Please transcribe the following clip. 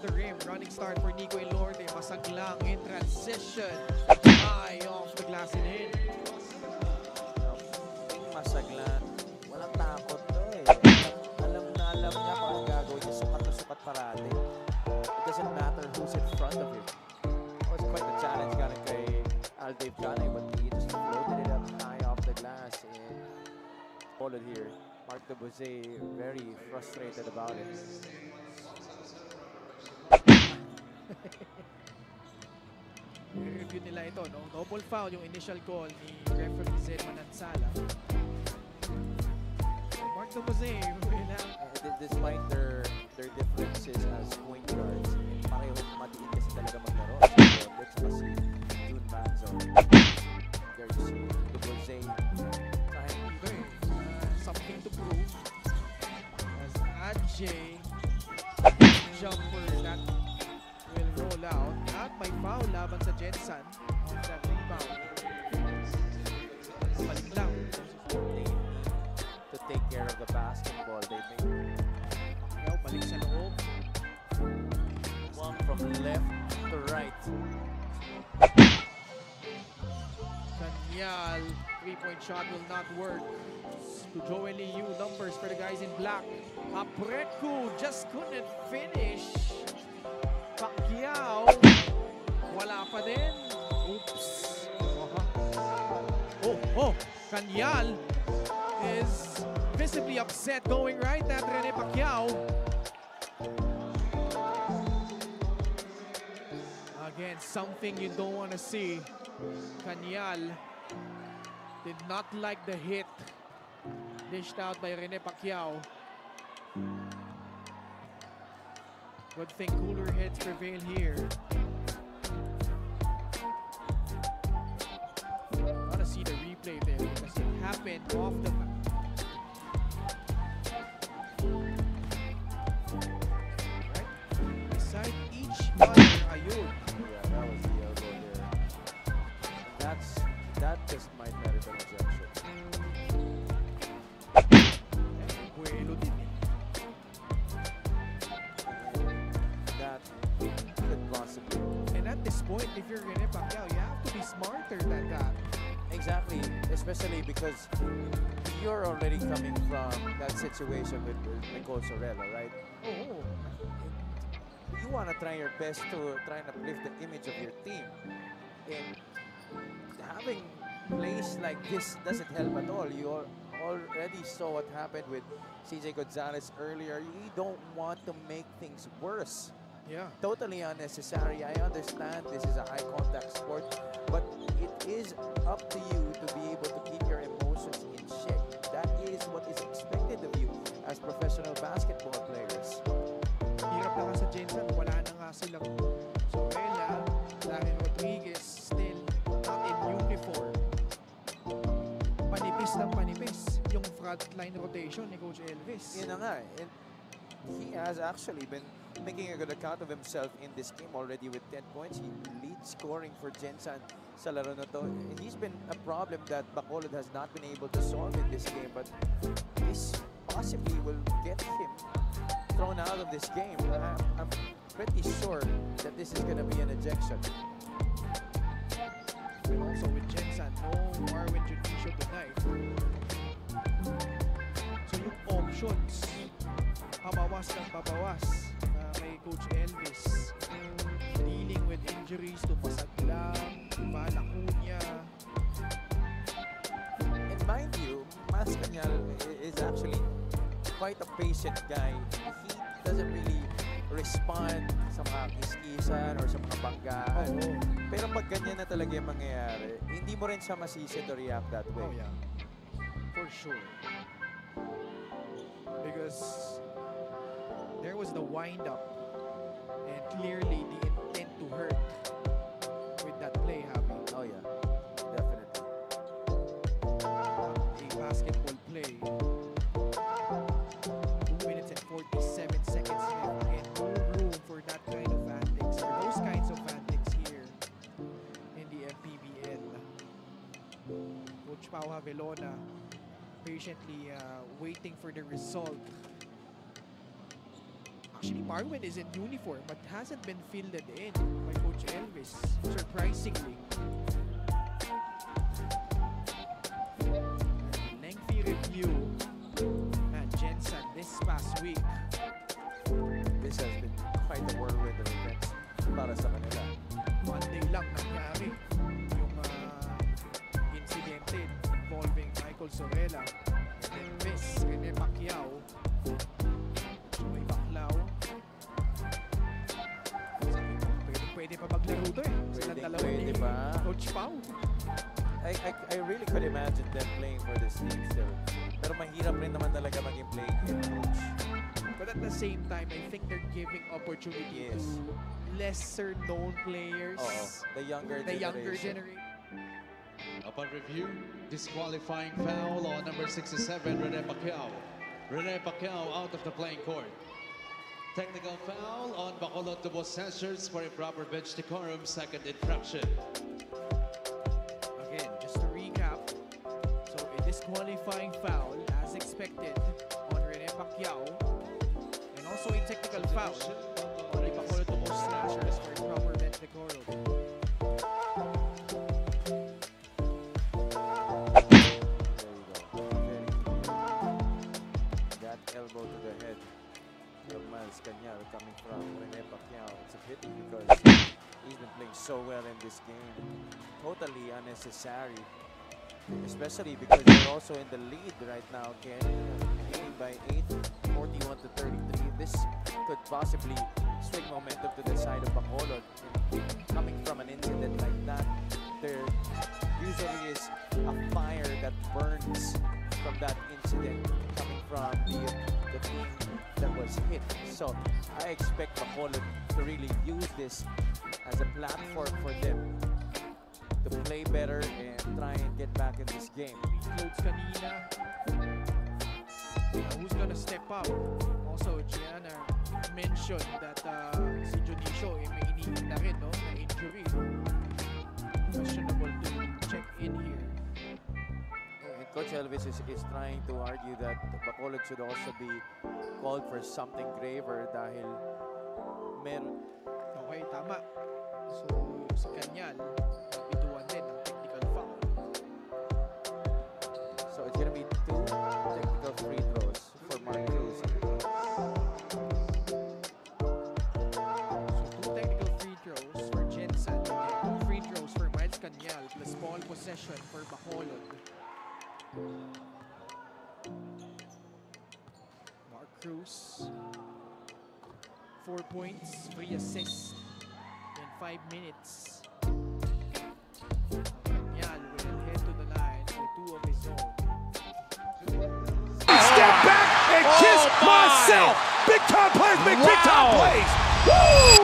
the rim. Running start for Nico Elorde. Masaglang in transition. High off the glass and in. Masaglan. Walang takot to eh. Alam niya kung ang gagawin niya. Sukat na sukat parati. It doesn't matter who's in front of him. Oh, it's quite the challenge galing kay Aldave Gane, but he just floated it up high off the glass and followed here. Mark Debose very frustrated about it. I-review nila ito, no? Double foul yung initial call ni referee Zed Manansala. Mark Debose, Despite their differences as point guards, pareho matiin kasi talaga maglaro. Let's kasi June Manzo. There's Debose. Something to prove. As Adjay jumper that will roll out. At may foul laban sa Jensen on that rebound. Balik lang. To take care of the basketball, they made Pacquiao balik sa loob. one from left to right. Kanyal, three-point shot will not work. To Joel Liu, numbers for the guys in black. Apreku just couldn't finish. Pacquiao, wala pa din. Oops. Oh, Kanyal is visibly upset going right at Rene Pacquiao. Again, something you don't want to see. Kanyal did not like the hit dished out by Rene Pacquiao. Good thing cooler heads prevail here. Gotta see the replay there because it happened off the map. Right? Beside each other, Ayun. Yeah, that was the elbow there. That just might merit an ejection. Buelo din eh. That could possibly. And at this point, if you're Rene Pacquiao, you have to be smarter than that. Exactly, especially because you're already coming from that situation with Nicole Sorella, right? Oh, You want to try your best to try and uplift the image of your team. And having plays like this doesn't help at all. You already saw what happened with CJ Gonzalez earlier. You don't want to make things worse. yeah. Totally unnecessary. I understand this is a high contact sport, but it is up to you to be able to keep your emotions in check. That is what is expected of you as professional basketball players. Hirap na nga sa Jensen, wala na nga silang Sorella, Larry Rodriguez still not in uniform. Panipis ng panipis yung frontline rotation ni Coach Elvis. Yun na nga, and he has actually been making a good account of himself in this game already with 10 points. He leads scoring for Jensen sa laro na to. And he's been a problem that Bacolod has not been able to solve in this game, but this possibly will get him thrown out of this game. I'm pretty sure that this is going to be an ejection. And also with Jensen, no Marvin Junicio tonight. So yung options, pabawas ng pabawas kay Coach Elvis. Dealing with injuries to Masaglang, Malacuña. And mind you, Mas Cañal is actually quite a patient guy. He doesn't really respond sa mga kiskisan or sa mga banggaan. Oh. Pero pag ganyan na talaga yung mangyayari, hindi mo rin siya masisi to react that way. Oh yeah, for sure. Because there was the wind-up and clearly the intent to hurt with that play, Javi. Oh yeah, definitely. A basketball play. 2 minutes and 47 seconds left and no room for that kind of antics, or those kinds of antics here in the MPBL. Coach Pau Havelona patiently waiting for the result. Actually, Marwin is in uniform but hasn't been fielded in by Coach Elvis, surprisingly. Lengthy review at Jensen this past week. This has been quite a whirlwind of events para sa kanila. Monday lang nangyari yung incidente involving Michael Sorella and then Miss Rene Pacquiao. May Baclao. Pwede pa maglaro to eh. Silang dalawa Pwede ni pa. Coach Pau. I really could imagine them playing for this league still. Pero mahirap rin naman talaga maging playing head coach. But at the same time, I think they're giving opportunity Yes. to lesser known players. The younger generation. Upon review, disqualifying foul on number 67, Rene Pacquiao. Rene Pacquiao out of the playing court. Technical foul on Bacolod to Censures for improper bench decorum, second infraction. Again, just to recap, so a disqualifying foul as expected on Rene Pacquiao, and also a technical foul on the Bacolod to Slashers for improper bench decorum. Elbow to the head of Miles Cañal coming from Rene Pacquiao. It's a pity because he's been playing so well in this game. Totally unnecessary, especially because they're also in the lead right now, Ken. Leading by 8, 41 to 33. This could possibly swing momentum to the side of Bacolod. Coming from an incident like that, there usually is a fire that burns from that incident coming from the team that was hit. So I expect Bacolod to really use this as a platform for them to play better and try and get back in this game. Clothes kanina. Who's gonna step up? Also, Gianna mentioned that si Junicio may iniin na rin, no? Na injury. Questionable to check in here. And Coach Elvis is trying to argue that Bacolod should also be called for something graver dahil meron. Okay, tama. So, si Cañal, napituan din ang technical foul. So it's gonna be 2 technical free throws for Mark Cruz. So, 2 technical free throws for Jensen and 2 free throws for Miles Cañal plus ball possession for Bacolod. Mark Cruz, 4 points, 3 assists in 5 minutes. Cañal will head to the line with 2 of his own. Step back and kiss myself. Big time plays make big time plays. Woo!